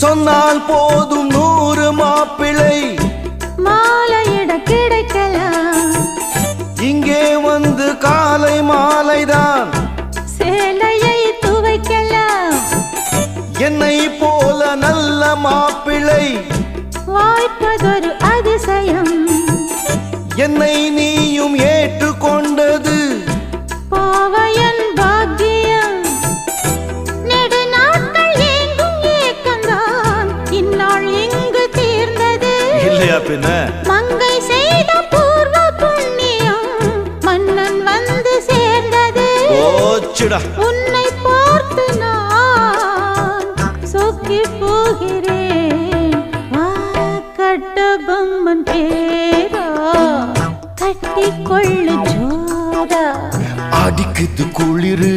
சொன்னால் போதும் 100 மாப்பிள்ளை மாலையிட கிடைக்கலாம். இங்கே வந்து காலை மாலைதான் சேலையை துவைக்கலாம். என்னை போல நல்ல மாப்பிள்ளை வாய்ப்பதொரு அதிசயம். என்னை நீயும் ஏற்றுக்கொண்டது பாவையன் பாக்கியம். நெடுநாட்கள் ஏங்கும் ஏக்கந்தான் இந்நாள் இங்கு தீர்ந்தது. இல்லையா பின்ன? மங்கை செய்த பூர்வ புண்ணியம் மன்னன் வந்து சேர்ந்தது. ஓச்சுடா. உன்னை பார்த்து நான் சொக்கி போகிறேன். கட்ட பொம்மன் பேரா கட்டிக்கொள்ளு ஜோரா. அடிக்குது குளிரு